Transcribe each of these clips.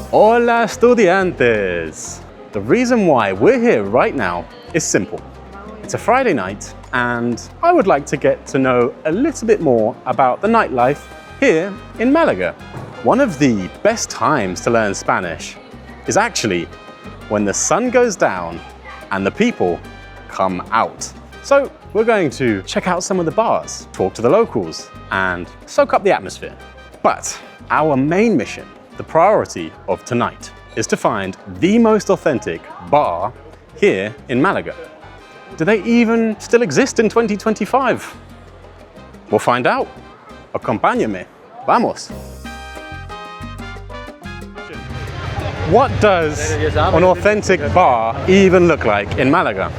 Hola, estudiantes! The reason why we're here right now is simple. It's a Friday night, and I would like to get to know a little bit more about the nightlife here in Málaga. One of the best times to learn Spanish is actually when the sun goes down and the people come out. So we're going to check out some of the bars, talk to the locals, and soak up the atmosphere. But our main mission, the priority of tonight, is to find the most authentic bar here in Málaga. Do they even still exist in 2025? We'll find out. Acompáñame. Vamos. What does an authentic bar even look like in Málaga?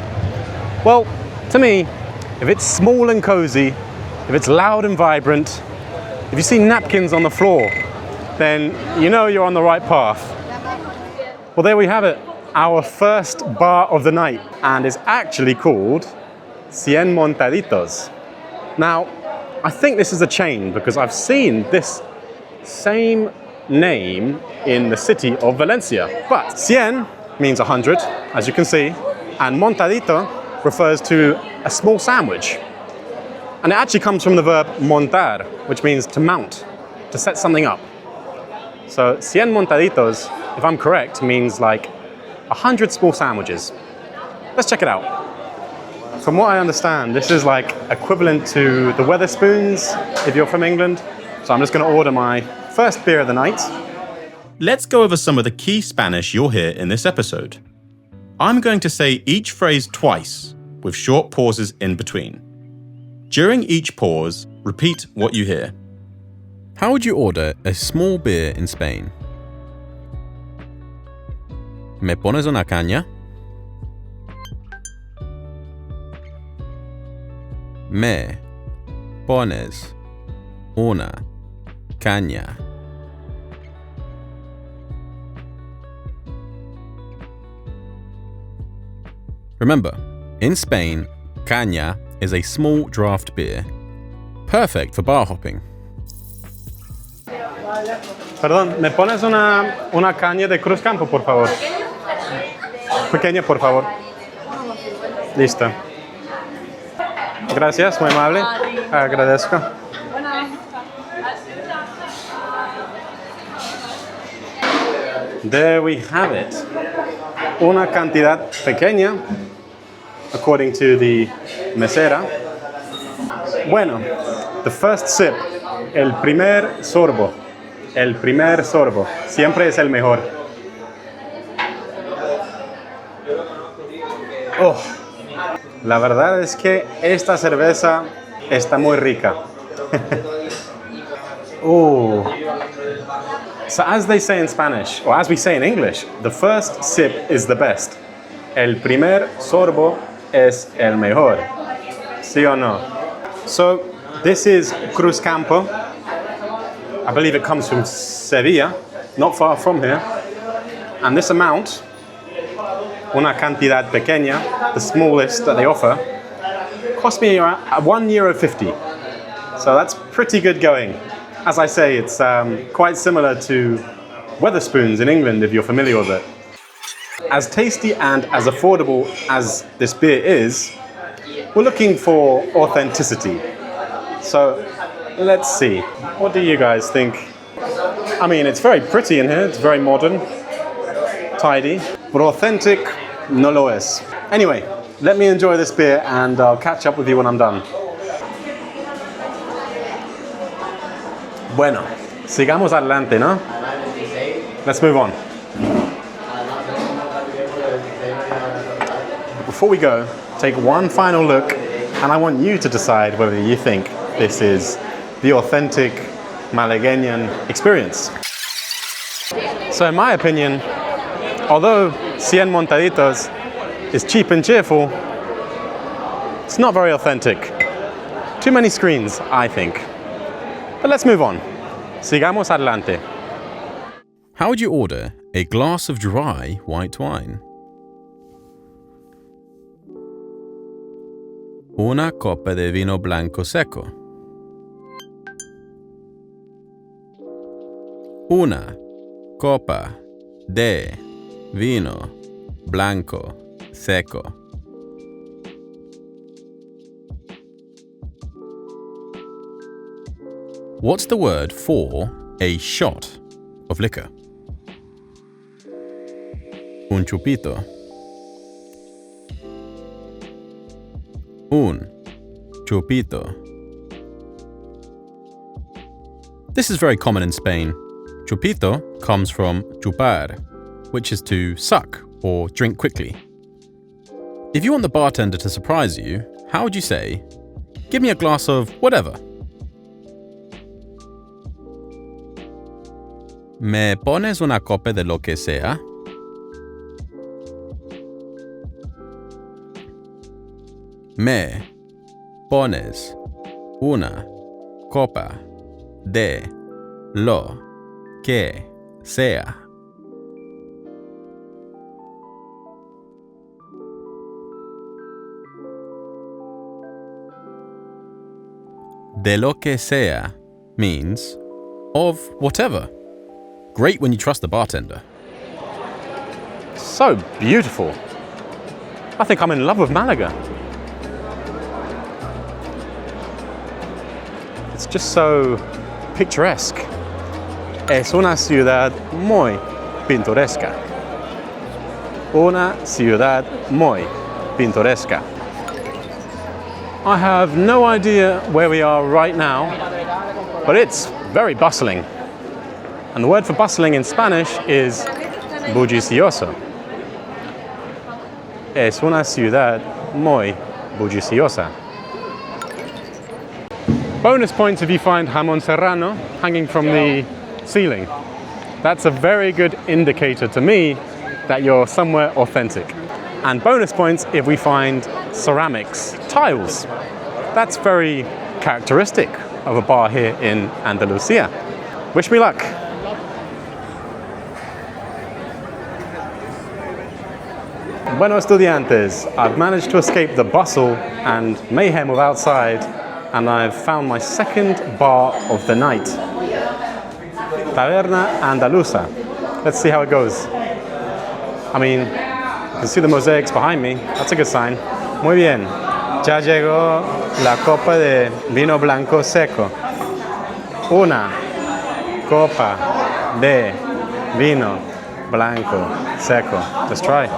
Well, to me, if it's small and cozy, if it's loud and vibrant, if you see napkins on the floor, then you know you're on the right path. Well, there we have it. Our first bar of the night, and is actually called Cien Montaditos. Now, I think this is a chain because I've seen this same name in the city of Valencia. But cien means 100, as you can see, and montadito refers to a small sandwich. And it actually comes from the verb montar, which means to mount, to set something up. So cien montaditos, if I'm correct, means like 100 small sandwiches. Let's check it out. From what I understand, this is like equivalent to the Wetherspoons if you're from England. So I'm just going to order my first beer of the night. Let's go over some of the key Spanish you'll hear in this episode. I'm going to say each phrase twice, with short pauses in between. During each pause, repeat what you hear. How would you order a small beer in Spain? ¿Me pones una caña? Me pones una caña. Remember, in Spain, caña is a small draft beer, perfect for bar hopping. Perdón, ¿me pones una caña de Cruz Campo, por favor? Pequeña, por favor. Listo. Gracias, muy amable. Agradezco. There we have it. Una cantidad pequeña, according to the mesera. Bueno, the first sip, el primer sorbo. El primer sorbo, siempre es el mejor. Oh, la verdad es que esta cerveza está muy rica. Oh. So as they say in Spanish, or as we say in English, the first sip is the best. El primer sorbo es el mejor. ¿Sí o no? So this is Cruz Campo. I believe it comes from Sevilla, not far from here. And this amount, una cantidad pequeña, the smallest that they offer, cost me around €1.50. So that's pretty good going. As I say, it's quite similar to Wetherspoons in England, if you're familiar with it. As tasty and as affordable as this beer is, we're looking for authenticity. So let's see. What do you guys think? I mean, it's very pretty in here. It's very modern, tidy, but authentic, no lo es. Anyway, let me enjoy this beer and I'll catch up with you when I'm done. Bueno, sigamos adelante, ¿no? Let's move on. Before we go, take one final look, and I want you to decide whether you think this is the authentic Malagueñan experience. So in my opinion, although Cien Montaditos is cheap and cheerful, it's not very authentic. Too many screens, I think. But let's move on. Sigamos adelante. How would you order a glass of dry white wine? Una copa de vino blanco seco. Una copa de vino blanco seco. What's the word for a shot of liquor? Un chupito. Un chupito. This is very common in Spain. Chupito comes from chupar, which is to suck or drink quickly. If you want the bartender to surprise you, how would you say, "Give me a glass of whatever"? ¿Me pones una copa de lo que sea? Me pones una copa de lo que sea. De lo que sea means of whatever. Great when you trust the bartender. So beautiful. I think I'm in love with Malaga. It's just so picturesque. Es una ciudad muy pintoresca. Una ciudad muy pintoresca. I have no idea where we are right now, but it's very bustling. And the word for bustling in Spanish is bullicioso. Es una ciudad muy bulliciosa. Bonus points if you find jamón serrano hanging from the ceiling. That's a very good indicator to me that you're somewhere authentic. And bonus points if we find ceramics, tiles. That's very characteristic of a bar here in Andalucía. Wish me luck. Bueno, estudiantes, I've managed to escape the bustle and mayhem of outside, and I've found my second bar of the night. Taberna Andaluza. Let's see how it goes. I mean, you can see the mosaics behind me. That's a good sign. Muy bien. Ya llegó la copa de vino blanco seco. Una copa de vino blanco seco. Let's try.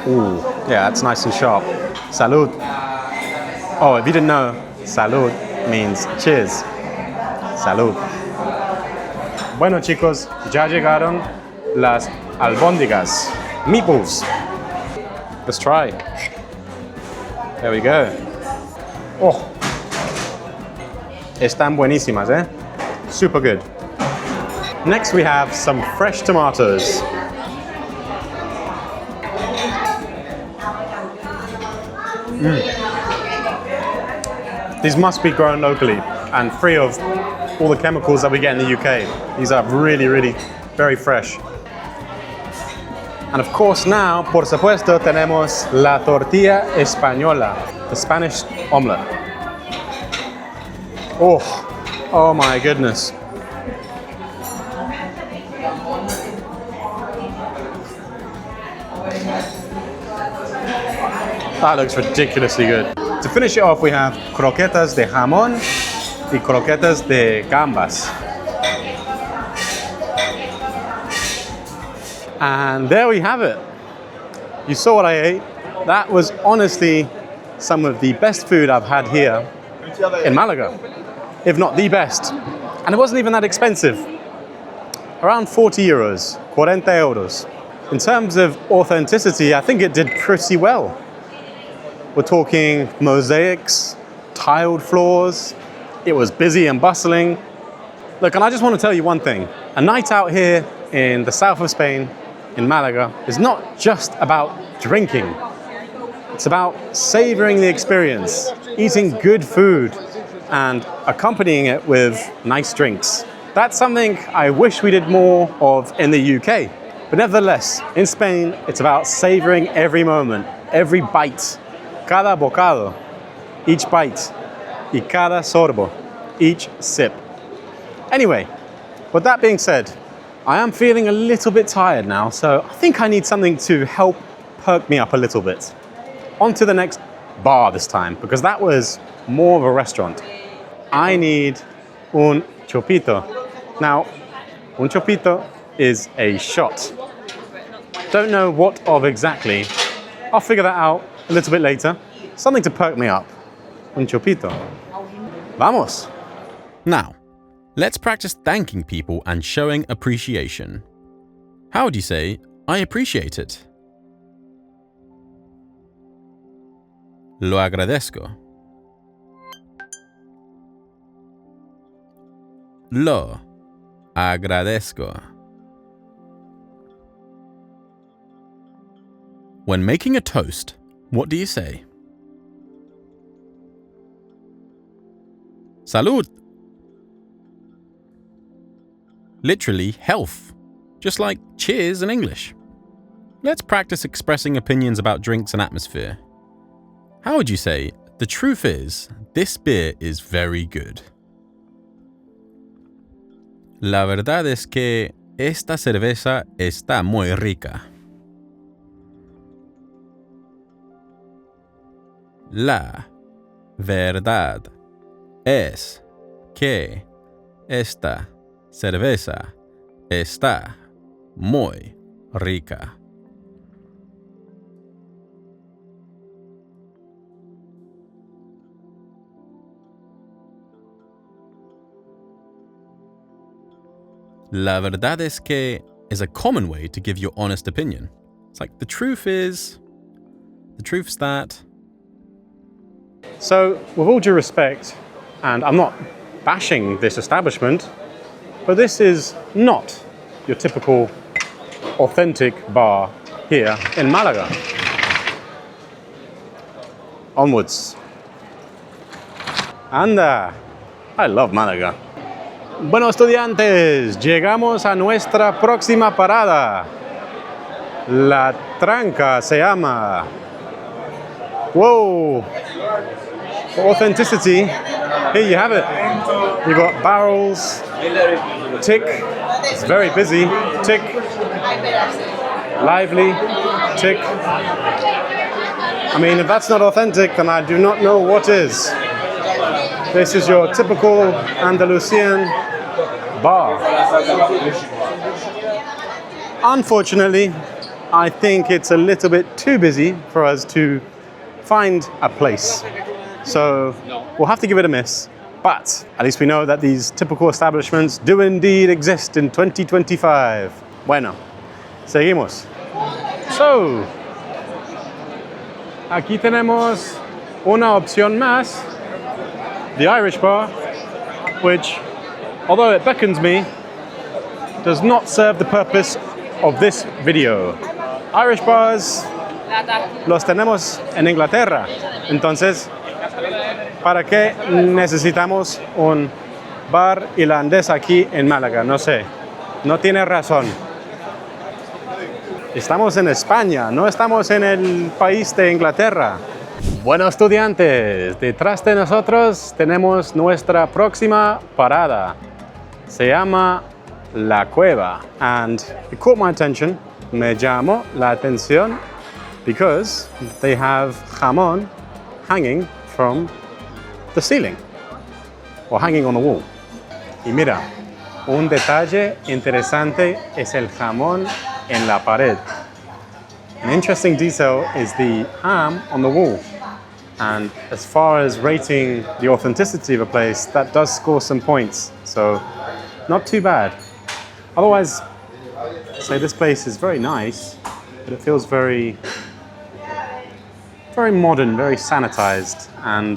Ooh, yeah, that's nice and sharp. Salud. Oh, if you didn't know, salud means cheers. Salud. Bueno, chicos, ya llegaron las albóndigas. Meatballs. Let's try. There we go. Oh. Están buenísimas, eh? Super good. Next we have some fresh tomatoes. These must be grown locally and free of all the chemicals that we get in the UK. These are really, really very fresh. And of course now, por supuesto, tenemos la tortilla española, the Spanish omelette. Oh my goodness. That looks ridiculously good. To finish it off, we have croquetas de jamón y croquetas de gambas. And there we have it. You saw what I ate. That was honestly some of the best food I've had here in Malaga, if not the best. And it wasn't even that expensive. Around 40 euros, 40 euros. In terms of authenticity, I think it did pretty well. We're talking mosaics, tiled floors. It was busy and bustling. Look, and I just want to tell you one thing. A night out here in the south of Spain, in Malaga, is not just about drinking. It's about savoring the experience, eating good food, and accompanying it with nice drinks. That's something I wish we did more of in the UK. But nevertheless, in Spain, it's about savoring every moment, every bite, cada bocado, each bite, y cada sorbo, each sip. Anyway, with that being said, I am feeling a little bit tired now, so I think I need something to help perk me up a little bit. On to the next bar this time, because that was more of a restaurant. I need un chupito. Now, un chupito is a shot. Don't know what of exactly. I'll figure that out a little bit later. Something to perk me up. Un chupito. Vamos. Now, let's practice thanking people and showing appreciation. How would you say, I appreciate it? Lo agradezco. Lo agradezco. When making a toast, what do you say? Salud. Literally, health. Just like cheers in English. Let's practice expressing opinions about drinks and atmosphere. How would you say, the truth is, this beer is very good? La verdad es que esta cerveza está muy rica. La verdad es que esta cerveza está muy rica. La verdad es que is a common way to give your honest opinion. It's like, the truth's that. So, with all due respect, and I'm not bashing this establishment, but this is not your typical authentic bar here in Málaga. Onwards. Anda! I love Málaga. Bueno, estudiantes, llegamos a nuestra próxima parada. La Tranca se llama. Whoa! For authenticity, here you have it. You got barrels, tick, it's very busy, tick, lively, tick. I mean, if that's not authentic, then I do not know what is. This is your typical Andalusian bar. Unfortunately, I think it's a little bit too busy for us to find a place. So we'll have to give it a miss. But at least we know that these typical establishments do indeed exist in 2025. Bueno, seguimos. So, aquí tenemos una opción más. The Irish bar, which, although it beckons me, does not serve the purpose of this video. Irish bars los tenemos en Inglaterra. Entonces, ¿para qué necesitamos un bar irlandés aquí en Málaga? No sé. No tiene razón. Estamos en España, no estamos en el país de Inglaterra. Bueno, estudiantes, detrás de nosotros tenemos nuestra próxima parada. Se llama La Cueva, and it caught my attention. Me llamó la atención because they have jamón hanging from the ceiling, or hanging on the wall. Y mira, un detalle interesante es el jamón en la pared. An interesting detail is the ham on the wall. And as far as rating the authenticity of a place, that does score some points. So, not too bad. Otherwise, I'd say this place is very nice, but it feels very modern, very sanitized, and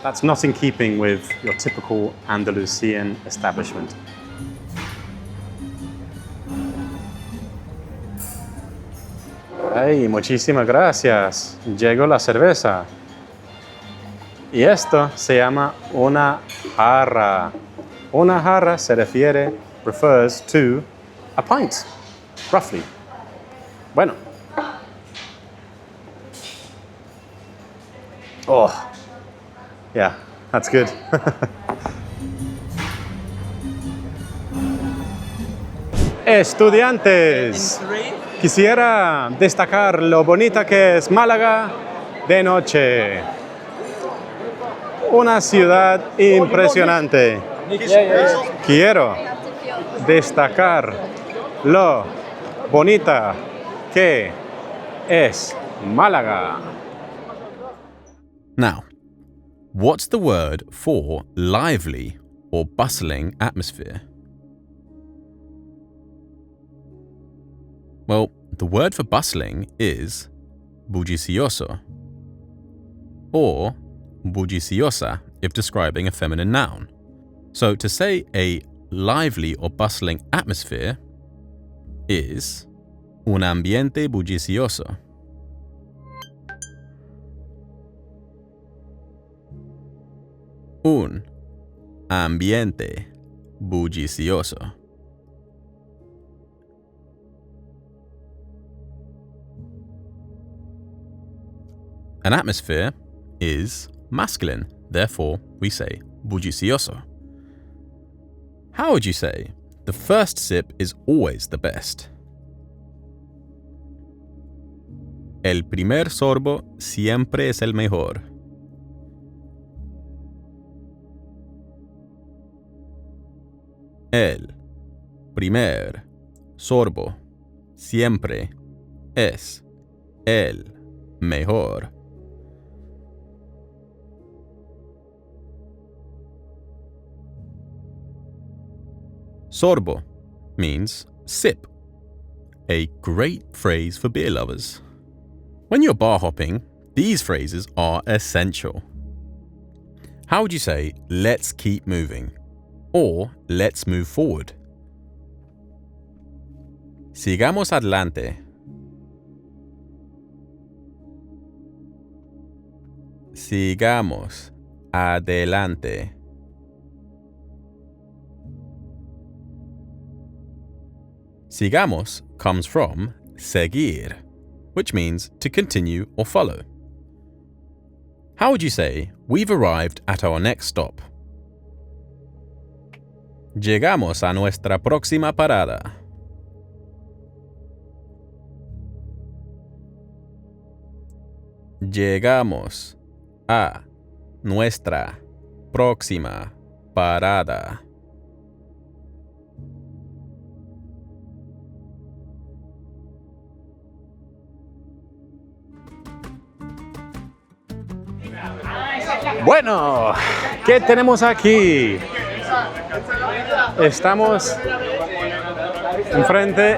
that's not in keeping with your typical Andalusian establishment. Hey, muchísimas gracias. Llegó la cerveza. Y esto se llama una jarra. Una jarra refers to a pint, roughly. Bueno. Oh, yeah, that's good. Estudiantes, quisiera destacar lo bonita que es Málaga de noche. Una ciudad impresionante. Quiero destacar lo bonita que es Málaga. Now, what's the word for lively or bustling atmosphere? Well, the word for bustling is bullicioso, or bulliciosa if describing a feminine noun. So to say a lively or bustling atmosphere is un ambiente bullicioso. Un ambiente bullicioso. An atmosphere is masculine, therefore we say bullicioso. How would you say the first sip is always the best? El primer sorbo siempre es el mejor. El primer sorbo siempre es el mejor. Sorbo means sip, a great phrase for beer lovers. When you're bar hopping, these phrases are essential. How would you say, let's keep moving, or let's move forward? Sigamos adelante. Sigamos adelante. Sigamos comes from seguir, which means to continue or follow. How would you say, we've arrived at our next stop? Llegamos a nuestra próxima parada. Llegamos a nuestra próxima parada. Bueno, ¿qué tenemos aquí? Estamos enfrente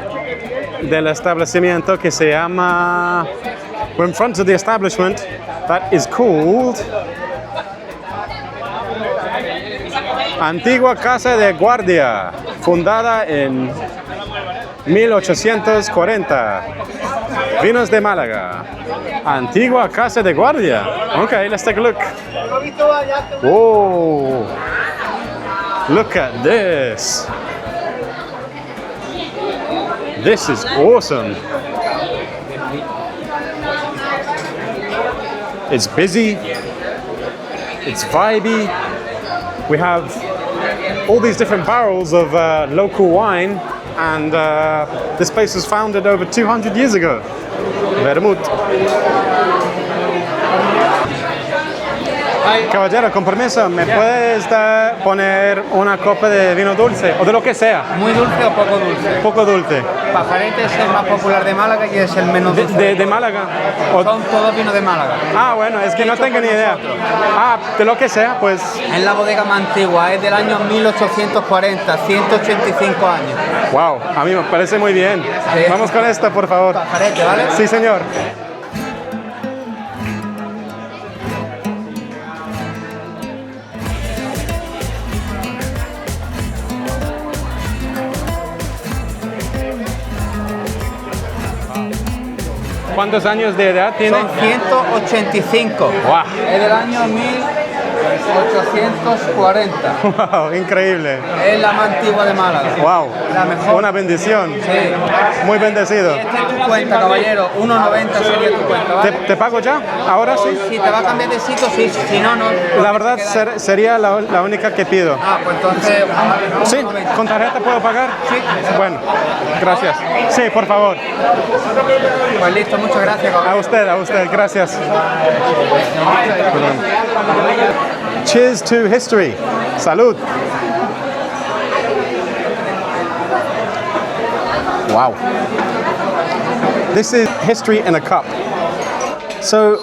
del establecimiento que se llama... We're in front of the establishment that is called Antigua Casa de Guardia, fundada en 1840. Vinos de Málaga. Antigua Casa de Guardia. Okay, let's take a look. Whoa! Look at this. This is awesome. It's busy. It's vibey. We have all these different barrels of local wine, and this place was founded over 200 years ago. Vermouth. Caballero, con permiso, ¿me puedes poner una copa de vino dulce? O de lo que sea. ¿Muy dulce o poco dulce? Poco dulce. Pajarete es el más popular de Málaga y es el menos dulce. ¿De Málaga? Son todos vinos de Málaga. Ah, bueno, es que no tengo ni idea. Ah, de lo que sea, pues... Es la bodega más antigua, es del año 1840, 185 años. Wow, a mí me parece muy bien. Sí. Vamos con esta, por favor. Pajarete, ¿vale? Sí, señor. ¿Cuántos años de edad tiene? Son 185. Wow. Es del año 840. Wow, increíble. Es la más antigua de Málaga. Wow, La mejor. una bendición. Sí. Muy bendecido. Esta es tu cuenta, caballero. 1,90 sería tu cuenta, ¿vale? ¿Te pago ya? ¿Ahora sí? Si te va a cambiar de sitio, sí. Si no, no. La verdad sería la única que pido. Ah, pues entonces. ¿Sí? ¿Con tarjeta puedo pagar? Sí. Bueno, gracias. Sí, por favor. Pues listo, muchas gracias, caballero. A usted, gracias. Cheers to history. Salud. Wow. This is history in a cup. So,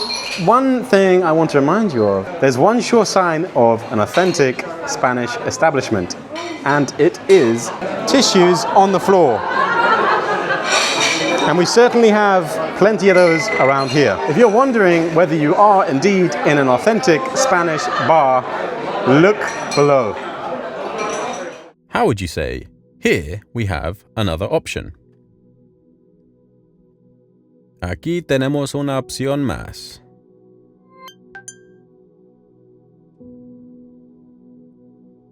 one thing I want to remind you of, there's one sure sign of an authentic Spanish establishment, and it is tissues on the floor. And we certainly have plenty of those around here. If you're wondering whether you are indeed in an authentic Spanish bar, look below. How would you say, here we have another option? Aquí tenemos una opción más.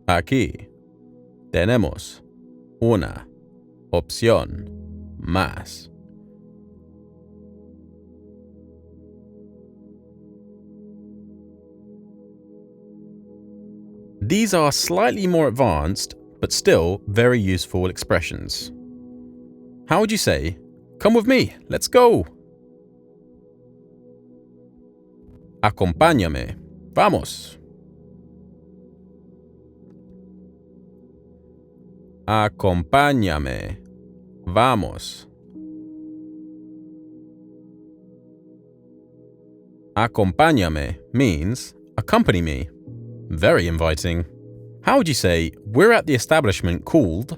Aquí tenemos una opción más. These are slightly more advanced, but still very useful expressions. How would you say, come with me, let's go? Acompáñame, vamos. Acompáñame, vamos. Acompáñame means accompany me. Very inviting. How would you say, we're at the establishment called?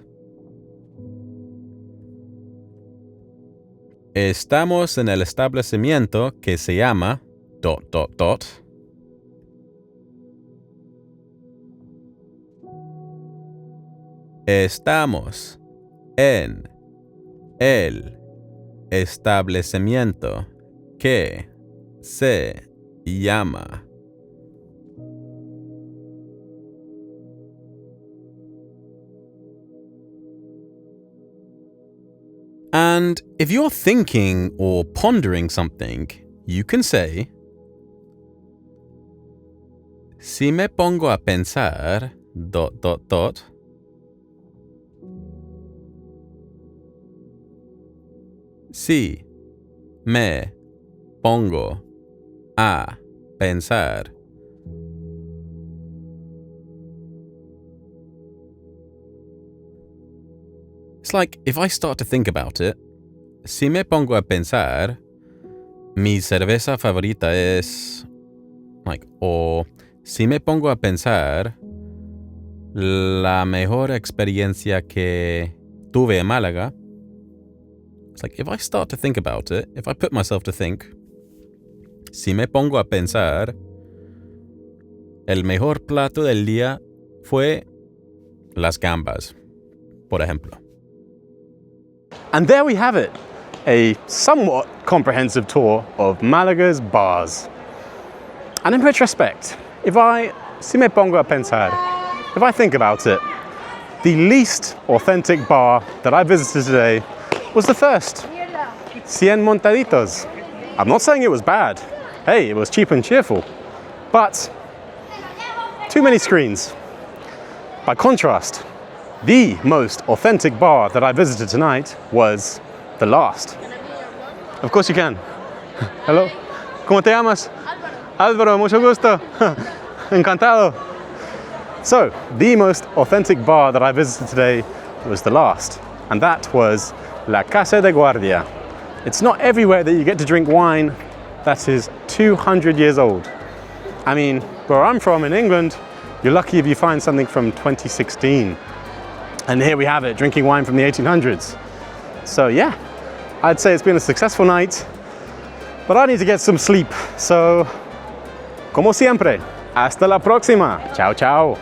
Estamos en el establecimiento que se llama ... Estamos en el establecimiento que se llama. And if you're thinking or pondering something, you can say, si me pongo a pensar ... Si me pongo a pensar. It's like if I start to think about it, si me pongo a pensar, mi cerveza favorita es like, or si me pongo a pensar, la mejor experiencia que tuve en Málaga. It's like if I start to think about it, if I put myself to think, si me pongo a pensar, el mejor plato del día fue las gambas, por ejemplo. And there we have it, a somewhat comprehensive tour of Malaga's bars. And in retrospect, si me pongo a pensar, if I think about it, the least authentic bar that I visited today was the first, 100 Montaditos. I'm not saying it was bad. Hey, it was cheap and cheerful. But too many screens. By contrast, the most authentic bar that I visited tonight was the last. Of course you can. Hello. ¿Cómo te llamas? Álvaro, mucho gusto. Encantado. So, the most authentic bar that I visited today was the last, and that was La Casa de Guardia. It's not everywhere that you get to drink wine that is 200 years old. I mean, where I'm from in England, you're lucky if you find something from 2016. And here we have it, drinking wine from the 1800s. So yeah, I'd say it's been a successful night, but I need to get some sleep. So, como siempre, hasta la próxima. Ciao, ciao.